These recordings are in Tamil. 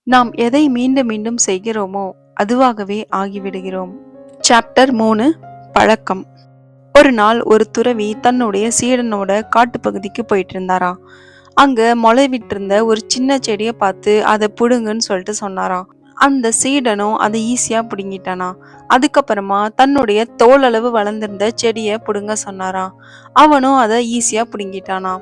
நாம் எதை மீண்டும் மீண்டும் செய்கிறோமோ அதுவாகவே ஆகிவிடுகிறோம். சாப்டர் 3, பழக்கம். ஒரு நாள் ஒரு துறவி தன்னுடைய சீடனோட காட்டுப்பகுதிக்கு போயிட்டு இருந்தாராம். அங்க முளைவிட்டிருந்த ஒரு சின்ன செடியை பார்த்து அதை புடுங்குன்னு சொல்லிட்டு சொன்னாராம். அந்த சீடனும் அதை ஈஸியா புடுங்கிட்டானா. அதுக்கப்புறமா தன்னுடைய தோளளவு வளர்ந்திருந்த செடியை புடுங்க சொன்னாராம். அவனும் அதை ஈஸியா புடுங்கிட்டானா.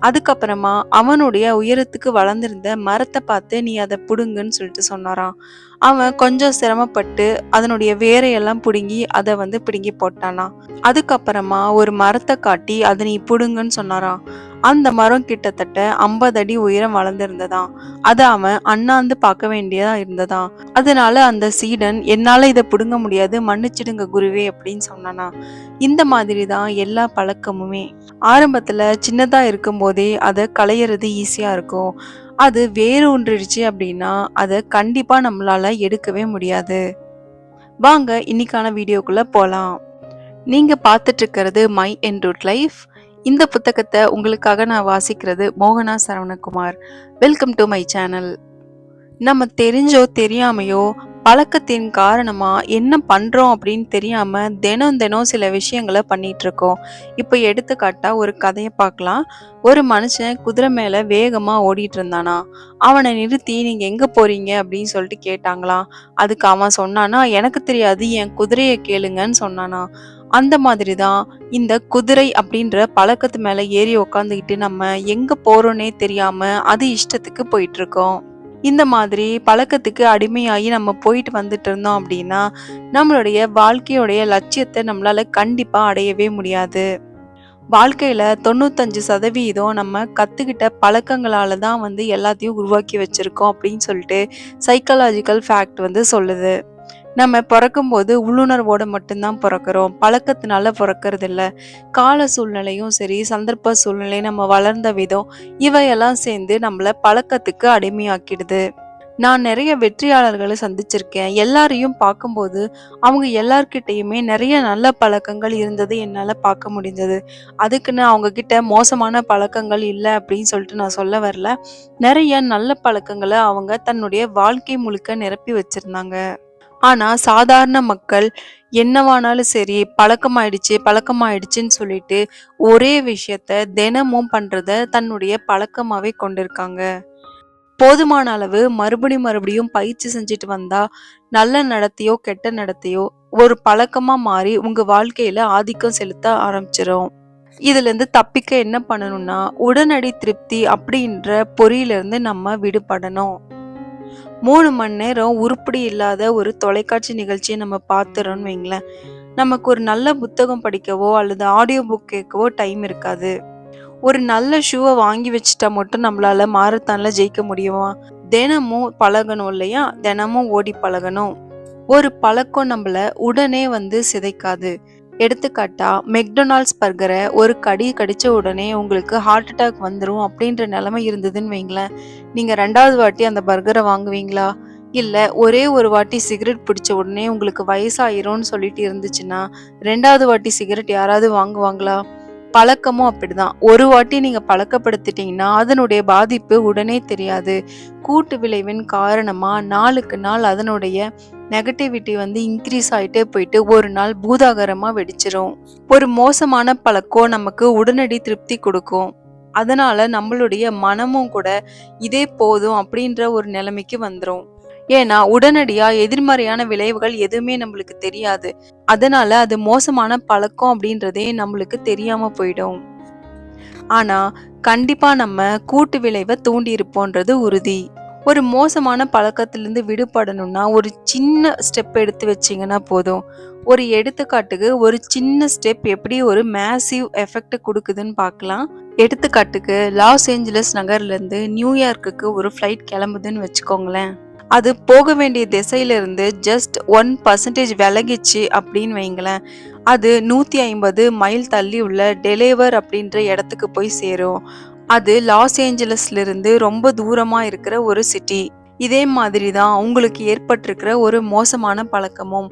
அதுக்கப்புறமா அவனுடைய உயரத்துக்கு வளர்ந்திருந்த மரத்தை பார்த்து நீ அதை புடுங்குன்னு சொல்லிட்டு சொன்னாராம். அவன் கொஞ்சம் சிரமப்பட்டு அதனுடைய வேரையெல்லாம் புடுங்கி அதை பிடுங்கி போட்டானா. அதுக்கப்புறமா ஒரு மரத்தை காட்டி அதை நீ புடுங்குன்னு சொன்னாராம். அந்த மரம் கிட்டத்தட்ட 50 அடி உயரம் வளர்ந்திருந்ததாம். அதை அவன் அண்ணாந்து பார்க்க வேண்டியதா இருந்ததாம். அதனால அந்த சீடன், என்னால இதை புடுங்க முடியாது, மன்னிச்சிடுங்க குருவே அப்படின்னு சொன்னானா. இந்த மாதிரி தான் எல்லா பழக்கமுமே. ஆரம்பத்துல சின்னதா இருக்கும் போதே அதை களையிறது ஈஸியா இருக்கும். அது வேறு ஒன்றிடுச்சு அப்படின்னா அதை கண்டிப்பா நம்மளால எடுக்கவே முடியாது. வாங்க இன்னைக்கான வீடியோக்குள்ள போலாம். நீங்க பார்த்துட்டு இருக்கிறது மை என்ரூட் லைஃப். இந்த புத்தகத்தை உங்களுக்காக நான் வாசிக்கிறது மோகனா Saravanakumar. Welcome to my channel. நம்ம தெரிஞ்சோ தெரியாமையோ பழக்கத்தின் காரணமா என்ன பண்றோம் அப்படின்னு தெரியாம தினம் தினம் சில விஷயங்களை பண்ணிட்டு இருக்கோம். இப்ப எடுத்துக்காட்டா ஒரு கதையை பார்க்கலாம். ஒரு மனுஷன் குதிரை மேல வேகமா ஓடிட்டு இருந்தானா. அவனை நிறுத்தி நீங்க எங்க போறீங்க அப்படின்னு சொல்லிட்டு கேட்டாங்களாம். அதுக்கு அவன் சொன்னானா, எனக்கு தெரியாது, என் குதிரையை கேளுங்கன்னு சொன்னானா. அந்த மாதிரிதான் இந்த குதிரை அப்படின்ற பழக்கத்து மேல ஏறி உக்காந்துக்கிட்டு நம்ம எங்க போறோன்னே தெரியாம அது இஷ்டத்துக்கு போயிட்டு இருக்கோம். இந்த மாதிரி பழக்கத்துக்கு அடிமையாகி நம்ம போயிட்டு வந்துட்டு இருந்தோம் அப்படின்னா நம்மளுடைய வாழ்க்கையுடைய லட்சியத்தை நம்மளால கண்டிப்பா அடையவே முடியாது. வாழ்க்கையில 95% நம்ம கத்துக்கிட்ட பழக்கங்களால தான் எல்லாத்தையும் உருவாக்கி வச்சிருக்கோம் அப்படின்னு சொல்லிட்டு சைக்காலஜிக்கல் ஃபேக்ட் சொல்லுது. நம்ம பிறக்கும்போது உள்ளுணர்வோட மட்டும்தான் பிறக்கிறோம், பழக்கத்தினால பிறக்கிறது இல்ல. கால சூழ்நிலையும் சரி, சந்தர்ப்ப சூழ்நிலை, நம்ம வளர்ந்த விதம், இவையெல்லாம் சேர்ந்து நம்மள பழக்கத்துக்கு அடிமையாக்கிடுது. நான் நிறைய வெற்றியாளர்களை சந்திச்சிருக்கேன். எல்லாரையும் பார்க்கும்போது அவங்க எல்லார்கிட்டயுமே நிறைய நல்ல பழக்கங்கள் இருந்தது என்னால பார்க்க முடிஞ்சது. அதுக்குன்னு அவங்க கிட்ட மோசமான பழக்கங்கள் இல்லை அப்படின்னு சொல்லிட்டு நான் சொல்ல வரல. நிறைய நல்ல பழக்கங்களை அவங்க தன்னுடைய வாழ்க்கை முழுக்க நிரப்பி வச்சிருந்தாங்க. ஆனா சாதாரண மக்கள் என்னவானாலும் சரி, பழக்கமாயிடுச்சுன்னு சொல்லிட்டு ஒரே விஷயத்த தினமும் பண்றத தன்னுடைய பழக்கமாவே கொண்டிருக்காங்க. போதுமான அளவு மறுபடியும் பயிற்சி செஞ்சுட்டு வந்தா நல்ல நடத்தையோ கெட்ட நடத்தையோ ஒரு பழக்கமா மாறி உங்க வாழ்க்கையில ஆதிக்கம் செலுத்த ஆரம்பிச்சிரும். இதுல இருந்து தப்பிக்க என்ன பண்ணணும்னா, உடனடி திருப்தி அப்படின்ற பொறியிலிருந்து நம்ம விடுபடணும். 3 மணி நேரம் உருப்படி இல்லாத ஒரு தொலைக்காட்சி நிகழ்ச்சியை நம்ம பார்த்துறோம்னு வைங்களேன், நமக்கு ஒரு நல்ல புத்தகம் படிக்கவோ அல்லது ஆடியோ புக் கேட்கவோ டைம் இருக்காது. ஒரு நல்ல ஷூவை வாங்கி வச்சுட்டா மட்டும் நம்மளால மாரத்தான்ல ஜெயிக்க முடியுமா? தினமும் பழகணும் இல்லையா? தினமும் ஓடி பழகணும். ஒரு பழக்கம் நம்மள உடனே சிதைக்காது. எடுத்துக்காட்டா மெக்டொனால்ட்ஸ் பர்கரை ஒரு கடி கடிச்ச உடனே உங்களுக்கு ஹார்ட் அட்டாக் வந்துடும் அப்படின்ற நிலைமை இருந்ததுன்னு வைங்களேன், நீங்க 2வது வாட்டி அந்த பர்கரை வாங்குவீங்களா? இல்ல ஒரே ஒரு வாட்டி சிகரெட் பிடிச்ச உடனே உங்களுக்கு வயசாயிரும்னு சொல்லிட்டு இருந்துச்சுன்னா 2வது வாட்டி சிகரெட் யாராவது வாங்குவாங்களா? பழக்கமும் அப்படிதான். ஒரு வாட்டி நீங்க பழக்கப்படுத்திட்டீங்கன்னா அதனுடைய பாதிப்பு உடனே தெரியாது. கூட்டு விளைவின் காரணமா நாளுக்கு நாள் அதனுடைய நெகட்டிவிட்டி இன்க்ரீஸ் ஆயிட்டே போயிட்டு ஒரு நாள் பூதாகரமா வெடிச்சிரும். ஒரு மோசமான பழக்கம் நமக்கு உடனடி திருப்தி கொடுக்கும். அதனால நம்மளுடைய மனமும் கூட இதே போதும் அப்படின்ற ஒரு நிலைமைக்கு வந்துரும். ஏன்னா உடனடியா எதிர்மறையான விளைவுகள் எதுவுமே நம்மளுக்கு தெரியாது. அதனால அது மோசமான பழக்கம் அப்படின்றதே நம்மளுக்கு தெரியாம போயிடும். ஆனா கண்டிப்பா நம்ம கூட்டு விளைவை தூண்டி இருப்போன்றது உறுதி. ஒரு மோசமான பழக்கத்திலிருந்து விடுபடணும்னா ஒரு சின்ன ஸ்டெப் எடுத்து வச்சீங்கன்னா போதும். ஒரு எடுத்துக்காட்டுக்கு ஒரு சின்ன ஸ்டெப் எப்படி ஒரு மேசிவ் எஃபெக்ட் கொடுக்குதுன்னு பார்க்கலாம். எடுத்துக்காட்டுக்கு லாஸ் ஏஞ்சலஸ் நகர்ல இருந்து நியூயார்க்குக்கு ஒரு ஃப்ளைட் கிளம்புதுன்னு வச்சுக்கோங்களேன். அது போக வேண்டிய திசையிலிருந்து ஜஸ்ட் 1% விலகிச்சு அப்படின்னு வைங்களேன், அது 150 மைல் தள்ளி உள்ள டெலேவர் அப்படின்ற இடத்துக்கு போய் சேரும். அது லாஸ் ஏஞ்சலஸ்ல இருந்து ரொம்ப தூரமா இருக்கிற ஒரு சிட்டி. இதே மாதிரி தான் உங்களுக்கு ஏற்பட்டிருக்கிற ஒரு மோசமான பழக்கமும்.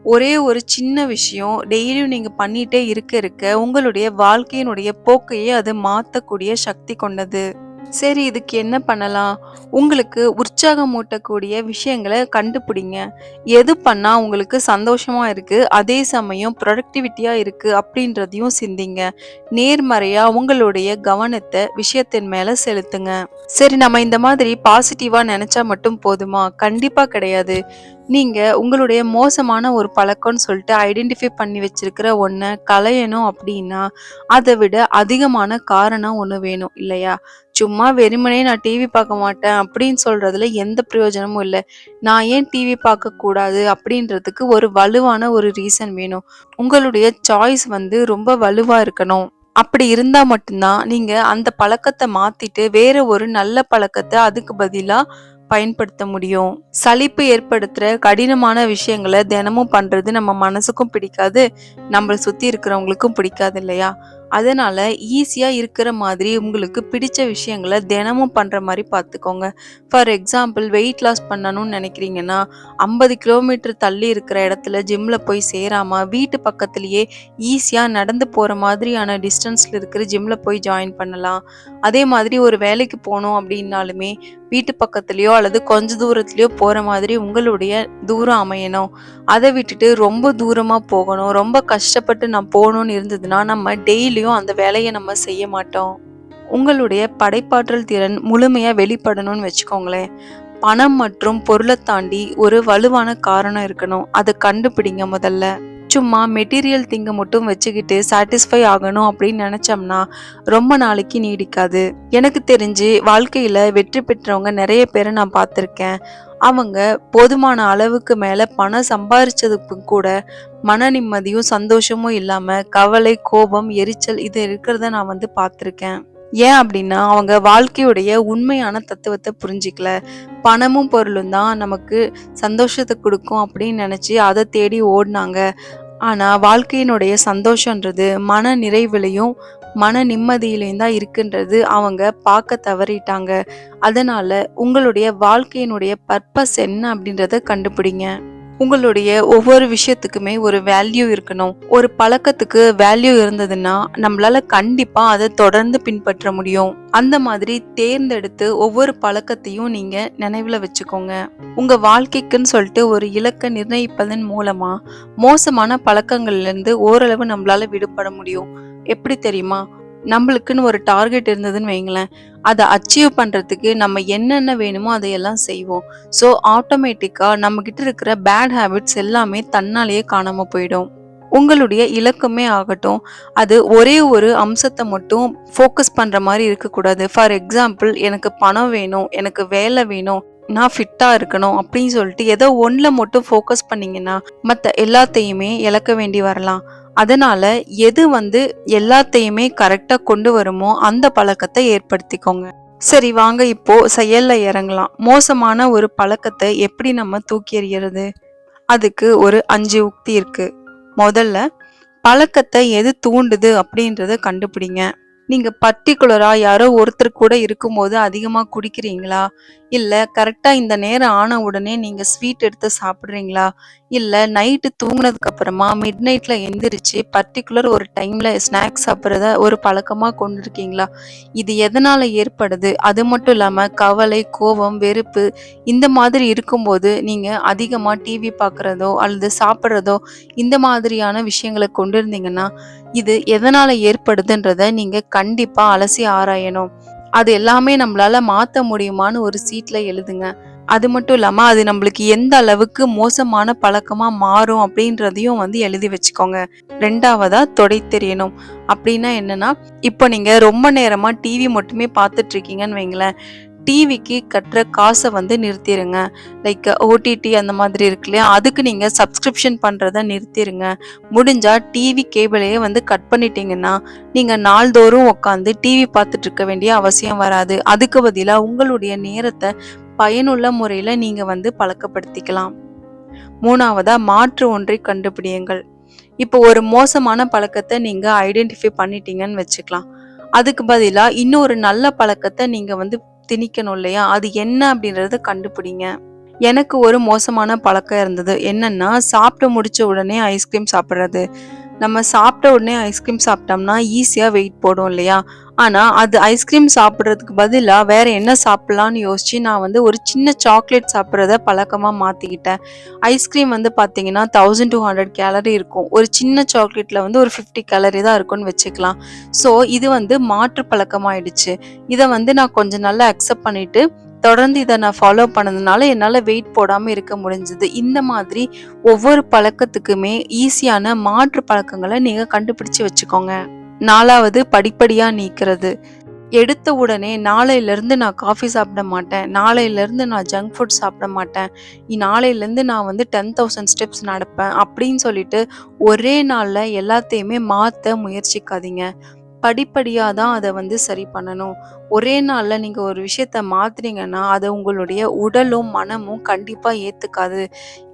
ஒரே ஒரு சின்ன விஷயம் டெய்லியும் நீங்க பண்ணிட்டே இருக்க இருக்க உங்களுடைய வாழ்க்கையினுடைய போக்கையே அது மாத்தக்கூடிய சக்தி கொண்டது. சரி, இதுக்கு என்ன பண்ணலாம்? உங்களுக்கு உற்சாகம் ஊட்டக்கூடிய விஷயங்கள கண்டுபிடிங்க. எது பண்ணா உங்களுக்கு சந்தோஷமா இருக்கு, அதே சமயம் ப்ரொடக்டிவிட்டியா இருக்கு அப்படின்றதையும் சிந்திங்க. நேர்மறையா உங்களுடைய கவனத்த விஷயத்தின் மேல செலுத்துங்க. சரி, நம்ம இந்த மாதிரி பாசிட்டிவா நெனச்சா மட்டும் போதுமா? கண்டிப்பா கிடையாது. நீங்க உங்களுடைய மோசமான ஒரு பழக்கம்னு சொல்லிட்டு ஐடென்டிஃபை பண்ணி வச்சிருக்கிற ஒண்ண களையணும் அப்படின்னா, அத விட அதிகமான காரணம் ஒண்ணு வேணும் இல்லையா? சும்மா வெறுமனே நான் டிவி பார்க்க மாட்டேன் அப்படின்னு சொல்றதுல எந்த பிரயோஜனமும் இல்ல. நான் ஏன் டிவி பார்க்கக்கூடாது அப்படின்றதுக்கு ஒரு வலுவான ஒரு ரீசன் வேணும். உங்களுடைய சாய்ஸ் வந்து ரொம்ப வலுவா இருக்கணும். அப்படி இருந்தா மட்டும் தான் நீங்க அந்த பழக்கத்த மாத்திட்டு வேற ஒரு நல்ல பழக்கத்த அதுக்கு பதிலா பயன்படுத்த முடியும். சலிப்பு ஏற்படுத்துற கடினமான விஷயங்கள தினமும் பண்றது நம்ம மனசுக்கும் பிடிக்காது, நம்மள சுத்தி இருக்கிறவங்களுக்கும் பிடிக்காது இல்லையா? அதனால ஈஸியா இருக்கிற மாதிரி உங்களுக்கு பிடிச்ச விஷயங்கள தினமும் பண்ற மாரி பார்த்துக்கோங்க. ஃபார் எக்ஸாம்பிள் வெயிட் லாஸ் பண்ணணும்னு நினைக்கிறீங்கன்னா, 50 கிலோமீட்டர் தள்ளி இருக்கிற இடத்துல ஜிம்ல போய் சேராம, வீட்டு பக்கத்திலேயே ஈஸியா நடந்து போற மாதிரியான டிஸ்டன்ஸ்ல இருக்கிற ஜிம்ல போய் ஜாயின் பண்ணலாம். அதே மாதிரி ஒரு வேலைக்கு போணும் அப்படின்னாலுமே, வீட்டு பக்கத்துலயோ அல்லது கொஞ்ச தூரத்திலயோ போற மாதிரி உங்களுடைய தூரம் அமையணும். அத விட்டுட்டு ரொம்ப தூரமா போகணும், ரொம்ப கஷ்டப்பட்டு நான் போணும்னு இருந்ததுன்னா, நம்ம டெய்லியும் அந்த வேலைய நம்ம செய்ய மாட்டோம். உங்களுடைய படைப்பாற்றல் திறன் முழுமையா வெளிப்படணும்னு வச்சுக்கோங்களேன். பணம் மற்றும் பொருளத் தாண்டி ஒரு வலுவான காரணம் இருக்கணும். அத கண்டுபிடிங்க முதல்ல. சும்மா மெட்டீரியல் திங்க மட்டும் வச்சுக்கிட்டு சாட்டிஸ்ஃபை ஆகணும் அப்படின்னு நினைச்சோம்னா ரொம்ப நாளைக்கு நீடிக்காது. எனக்கு தெரிஞ்சு வாழ்க்கையில வெற்றி பெற்றவங்க நிறைய பேரை நான் பார்த்துருக்கேன். அவங்க போதுமான அளவுக்கு மேல பணம் சம்பாரிச்சதுக்கு கூட மன நிம்மதியும் சந்தோஷமும் இல்லாம கவலை, கோபம், எரிச்சல் இது இருக்கிறத நான் வந்து பார்த்துருக்கேன். ஏன் அப்படின்னா அவங்க வாழ்க்கையுடைய உண்மையான தத்துவத்தை புரிஞ்சிக்கல. பணமும் பொருளும் தான் நமக்கு சந்தோஷத்தை கொடுக்கும் அப்படின்னு நினைச்சு அதை தேடி ஓடினாங்க. ஆனா வாழ்க்கையினுடைய சந்தோஷன்றது மன நிறைவிலையும் மன நிம்மதியிலையும் தான் இருக்குன்றது அவங்க பார்க்க தவறிட்டாங்க. அதனால உங்களுடைய வாழ்க்கையினுடைய பர்பஸ் என்ன அப்படின்றத கண்டுபிடிங்க. உங்களுடைய ஒவ்வொரு விஷயத்துக்குமே ஒரு வேல்யூ இருக்கணும். ஒரு பழக்கத்துக்கு வேல்யூ இருந்ததுன்னா நம்மளால கண்டிப்பா அதை தொடர்ந்து பின்பற்ற முடியும். அந்த மாதிரி தேர்ந்தெடுத்து ஒவ்வொரு பழக்கத்தையும் நீங்க நினைவுல வச்சுக்கோங்க. உங்க வாழ்க்கைக்குன்னு சொல்லிட்டு ஒரு இலக்கை நிர்ணயிப்பதன் மூலமா மோசமான பழக்கங்கள்ல இருந்து ஓரளவு நம்மளால விடுபட முடியும். எப்படி தெரியுமா? நம்மளுக்குன்னு ஒரு டார்கெட் இருந்ததுன்னு வைங்களேன், அதை அச்சீவ் பண்றதுக்கு நம்ம என்னென்ன வேணுமோ அதையெல்லாம் செய்வோம். ஸோ ஆட்டோமேட்டிக்கா நம்ம கிட்ட இருக்கிற பேட் ஹேபிட்ஸ் எல்லாமே தன்னாலேயே காணாம போயிடும். உங்களுடைய இலக்குமே ஆகட்டும், அது ஒரே ஒரு அம்சத்தை மட்டும் ஃபோக்கஸ் பண்ற மாதிரி இருக்கக்கூடாது. ஃபார் எக்ஸாம்பிள் எனக்கு பணம் வேணும், எனக்கு வேலை வேணும், நான் ஃபிட்டா இருக்கணும் அப்படின்னு சொல்லிட்டு ஏதோ ஒண்ணுல மட்டும் ஃபோக்கஸ் பண்ணீங்கன்னா மத்த எல்லாத்தையுமே இழக்க வேண்டி வரலாம். அதனால எது வந்து எல்லாத்தையுமே கரெக்டா கொண்டு வருமோ அந்த பழக்கத்தை ஏற்படுத்திக்கோங்க. சரி, வாங்க இப்போ செயல்ல இறங்கலாம். மோசமான ஒரு பழக்கத்தை எப்படி நம்ம தூக்கி எறியறது? அதுக்கு ஒரு 5 உக்தி இருக்கு. முதல்ல, பழக்கத்தை எது தூண்டுது அப்படின்றத கண்டுபிடிங்க. நீங்க பர்ட்டிகுலரா யாரோ ஒருத்தர் கூட இருக்கும்போது அதிகமா குடிக்கிறீங்களா? இல்ல கரெக்டா இந்த நேரம் ஆன உடனே நீங்க ஸ்வீட் எடுத்து சாப்பிடுறீங்களா? இல்ல நைட்டு தூங்குனதுக்கு அப்புறமா மிட் நைட்ல எந்திரிச்சு பர்ட்டிகுலர் ஒரு டைம்ல ஸ்நாக்ஸ் சாப்பிடுறத ஒரு பழக்கமா கொண்டிருக்கீங்களா? இது எதனால ஏற்படுது? அது மட்டும் இல்லாம கவலை, கோபம், வெறுப்பு இந்த மாதிரி இருக்கும்போது நீங்க அதிகமா டிவி பார்க்கறதோ அல்லது சாப்பிடுறதோ இந்த மாதிரியான விஷயங்களை கொண்டிருந்தீங்கன்னா இது எதனால ஏற்படுதுன்றத நீங்க கண்டிப்பா அலசி ஆராயணும். அது எல்லாமே நம்மளால மாத்த முடியுமான்னு ஒரு சீட்ல எழுதுங்க. அது மட்டும் இல்லாம அது நம்மளுக்கு எந்த அளவுக்கு மோசமான பழக்கமா மாறும் அப்படின்றதையும் வந்து எழுதி வச்சுக்கோங்க. 2வதா தொடை தெரியணும். அப்படின்னா என்னன்னா, இப்போ நீங்க ரொம்ப நேரமா டிவி மட்டுமே பார்த்துட்டு இருக்கீங்கன்னு வைங்களேன், டிவிக்கு கட்டுற காசை வந்து நிறுத்திடுங்க. லைக் ஓடிடி அந்த மாதிரி இருக்கு இல்லையா, அதுக்கு நீங்க சப்ஸ்கிரிப்ஷன் பண்றத நிறுத்திடுங்க. முடிஞ்சா டிவி கேபிளையே வந்து கட் பண்ணிட்டீங்கன்னா நீங்க நாள்தோறும் உட்காந்து டிவி பார்த்துட்டு இருக்க வேண்டிய அவசியம் வராது. அதுக்கு பதிலா உங்களுடைய நேரத்தை பயனுள்ள முறையில நீங்க வந்து பழக்கப்படுத்திக்கலாம். 3வதா மாற்று ஒன்றை கண்டுபிடியுங்கள். இப்போ ஒரு மோசமான பழக்கத்தை நீங்க ஐடென்டிஃபை பண்ணிட்டீங்கன்னு வச்சுக்கலாம். அதுக்கு பதிலா இன்னொரு நல்ல பழக்கத்தை நீங்க வந்து திணிக்கணும் இல்லையா? அது என்ன அப்படின்றத கண்டுபிடிங்க. எனக்கு ஒரு மோசமான பழக்கம் இருந்தது. என்னன்னா, சாப்பிட்டு முடிச்ச உடனே ஐஸ்கிரீம் சாப்பிடுறது. நம்ம சாப்பிட்ட உடனே ஐஸ்கிரீம் சாப்பிட்டோம்னா ஈஸியா வெயிட் போடும் இல்லையா? ஆனா அது ஐஸ்கிரீம் சாப்பிடுறதுக்கு பதிலா வேற என்ன சாப்பிடலாம்னு யோசிச்சு நான் வந்து ஒரு சின்ன சாக்லேட் சாப்பிடுறத பழக்கமா மாத்திக்கிட்டேன். ஐஸ்கிரீம் வந்து பார்த்தீங்கன்னா 1200 கேலரி இருக்கும். ஒரு சின்ன சாக்லேட்ல வந்து ஒரு 50 கேலரி தான் இருக்கும்னு வச்சுக்கலாம். ஸோ இது வந்து மாற்று பழக்கமாயிடுச்சு. இத வந்து நான் கொஞ்ச நாள்ல அக்செப்ட் பண்ணிட்டு தொடர்ந்து இத நான் ஃபாலோ பண்ணதுனால என்னால வெயிட் போடாம இருக்க முடிஞ்சது. இந்த மாதிரி ஒவ்வொரு பழக்கத்துக்குமே ஈஸியான மாற்று பழக்கங்கள நீங்க கண்டுபிடிச்சு வச்சுக்கோங்க. 4வது படிப்படியா நீக்கிறது. எடுத்த உடனே நாளையிலருந்து நான் காஃபி சாப்பிட மாட்டேன். நாளையிலருந்து நான் ஜங்க் ஃபுட் சாப்பிட மாட்டேன். நாளையிலருந்து நான் வந்து 10,000 ஸ்டெப்ஸ் நடப்பேன். அப்படின்னு சொல்லிட்டு ஒரே நாள்ல எல்லாத்தையுமே மாத்த முயற்சிக்காதீங்க. படிப்படியா தான் அத வந்து சரி பண்ணணும். ஒரே நாள்ல நீங்க ஒரு விஷயத்த மாத்துனீங்கன்னா, அத உங்களுடைய உடலும், மனமும் கண்டிப்பா ஏத்துக்காது.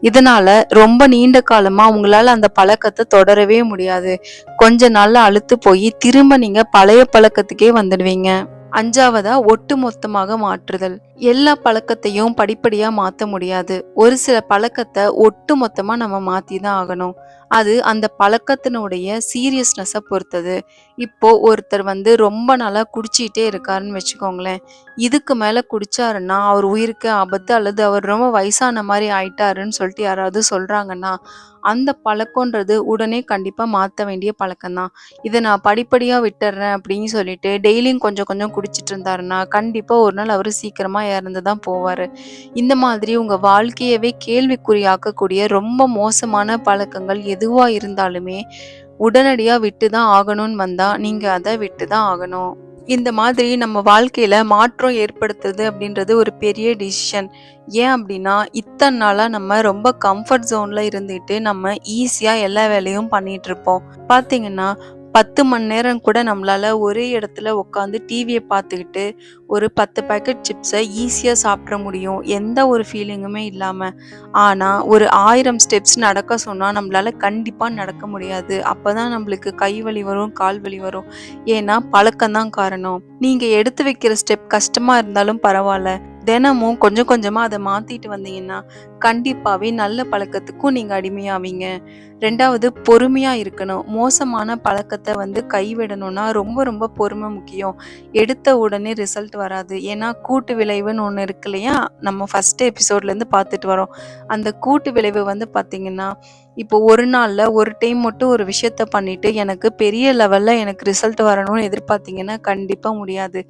இதனால ரொம்ப நீண்ட காலமா உங்களால அந்த பழக்கத்த தொடரவே முடியாது. கொஞ்ச நாள்ல அலுத்து போயி திரும்ப நீங்க பழைய பழக்கத்துக்கே வந்துடுவீங்க. 5வதா ஒட்டுமொத்தமாக மாற்றுதல். எல்லா பழக்கத்தையும் படிப்படியா மாத்த முடியாது. ஒரு சில பழக்கத்த ஒட்டுமொத்தமா நம்ம மாத்தி தான் ஆகணும். அது அந்த பழக்கத்தினுடைய சீரியஸ்னஸ பொறுத்தது. இப்போ ஒருத்தர் வந்து ரொம்ப நாளா குடிச்சிட்டே இருக்காருன்னு வச்சுக்கோங்களேன். இதுக்கு மேல குடிச்சாருன்னா, அவர் உயிருக்கு ஆபத்து அல்லது அவர் ரொம்ப வயசான மாரி ஆயிட்டாருன்னு சொல்லிட்டு யாராவது சொல்றாங்கன்னா, அந்த பழக்கம்ன்றது உடனே கண்டிப்பா மாத்த வேண்டிய பழக்கம் தான். இத நான் படிப்படியா விட்டுர்றேன் அப்படின்னு சொல்லிட்டு டெய்லியும் கொஞ்சம் கொஞ்சம் குடிச்சிட்டு இருந்தாருன்னா, கண்டிப்பா ஒரு நாள் அவரு சீக்கிரமா இறந்து தான் போவாரு. இந்த மாதிரி உங்க வாழ்க்கையவே கேள்விக்குறியாக்கக்கூடிய ரொம்ப மோசமான பழக்கங்கள் எதுவா இருந்தாலுமே, உடனடியா விட்டு தான் ஆகணும்னு வந்தா, நீங்க அத விட்டு தான் ஆகணும். இந்த மாதிரி நம்ம வாழ்க்கையில மாற்றம் ஏற்படுத்துறது அப்படின்றது ஒரு பெரிய டிசிஷன். ஏன் அப்படின்னா, இத்தன நாளா நம்ம ரொம்ப கம்ஃபர்ட் ஜோன்ல இருந்துட்டு, நம்ம ஈஸியா எல்லா வேலையும் பண்ணிட்டு இருப்போம். பார்த்தீங்கன்னா, 10 மணி நேரம் கூட நம்மளால ஒரே இடத்துல உட்காந்து டிவிய பார்த்துக்கிட்டு, ஒரு 10 பாக்கெட் சிப்ஸ ஈஸியா சாப்பிட்ற முடியும். எந்த ஒரு ஃபீலிங்குமே இல்லாம. ஆனா, ஒரு 1000 ஸ்டெப்ஸ் நடக்க சொன்னா நம்மளால கண்டிப்பா நடக்க முடியாது. அப்பதான் நம்மளுக்கு கை வலி வரும், கால் வலி வரும். ஏன்னா, பழக்கம் தான் காரணம். நீங்க எடுத்து வைக்கிற ஸ்டெப் கஷ்டமா இருந்தாலும் பரவால்ல. தினமும் கொஞ்சம் கொஞ்சமா அத மாத்திட்டு வந்தீங்கன்னா, கண்டிப்பாவே நல்ல பழக்கத்துக்கும் நீங்க அடிமையாவீங்க. 2வது பொறுமையா இருக்கணும். மோசமான பழக்கத்த வந்து கைவிடணும்னா ரொம்ப ரொம்ப பொறுமை முக்கியம். எடுத்த உடனே ரிசல்ட் வராது. ஏன்னா கூட்டு விளைவுன்னு ஒண்ணு இருக்கு இல்லையா? நம்ம ஃபர்ஸ்ட் எபிசோட்லேருந்து பார்த்துட்டு வரோம். அந்த கூட்டு விளைவு வந்து பார்த்தீங்கன்னா, இப்போ ஒரு நாள்ல ஒரு டைம் மட்டும் ஒரு விஷயத்த பண்ணிட்டு எனக்கு பெரிய லெவல்ல எனக்கு ரிசல்ட் வரணும்னு எதிர்பார்த்தீங்கன்னா, கண்டிப்பா முடியாது.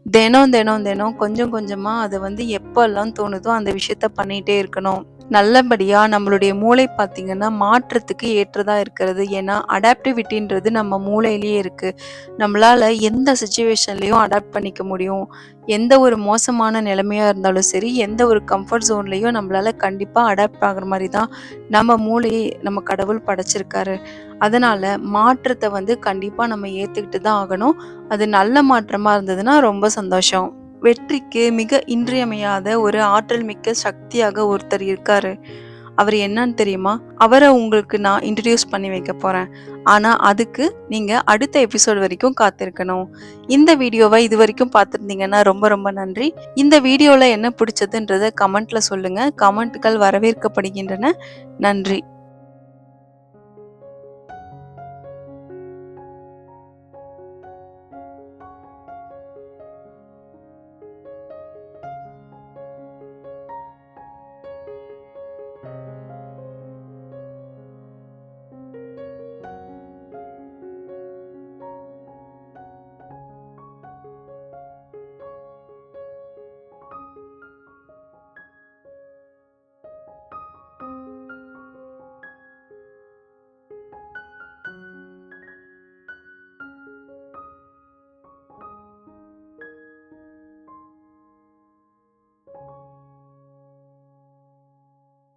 தினம் தினம் தினம் கொஞ்சம் கொஞ்சமா அத வந்து எப்பல்லாம் தோணுதோ அந்த விஷயத்த பண்ணிட்டே இருக்கணும். நல்லபடியா நம்மளுடைய மூளை பார்த்தீங்கன்னா, மாற்றத்துக்கு ஏற்றதா இருக்கிறது. ஏன்னா, அடாப்டிவிட்டின்றது நம்ம மூளையிலேயே இருக்கு. நம்மளால எந்த சிச்சுவேஷன்லயும் அடாப்ட் பண்ணிக்க முடியும். எந்த ஒரு மோசமான நிலைமையா இருந்தாலும் சரி, எந்த ஒரு கம்ஃபர்ட் ஜோன்லயும் நம்மளால கண்டிப்பா அடாப்ட் ஆகுற மாரி தான் நம்ம மூளையை நம்ம கடவுள் படைச்சிருக்காரு. அதனால மாற்றத்த வந்து கண்டிப்பா நம்ம ஏத்துக்கிட்டு தான் ஆகணும். அது நல்ல மாற்றமா இருந்ததுன்னா ரொம்ப சந்தோஷம். வெற்றிக்கு மிக இன்றியமையாத ஒரு ஆற்றல் மிக்க சக்தியாக ஒருத்தர் இருக்காரு. அவரு என்னன்னு தெரியுமா? அவர உங்களுக்கு நான் இன்ட்ரோடியூஸ் பண்ணி வைக்க போறேன். ஆனா அதுக்கு நீங்க அடுத்த எபிசோட் வரைக்கும் காத்திருக்கணும். இந்த வீடியோவ இதுவரைக்கும் பார்த்திருந்தீங்கன்னா ரொம்ப ரொம்ப நன்றி. இந்த வீடியோல என்ன பிடிச்சதுன்றத கமெண்ட்ல சொல்லுங்க. கமெண்ட்கள் வரவேற்கப்படுகின்றன. நன்றி.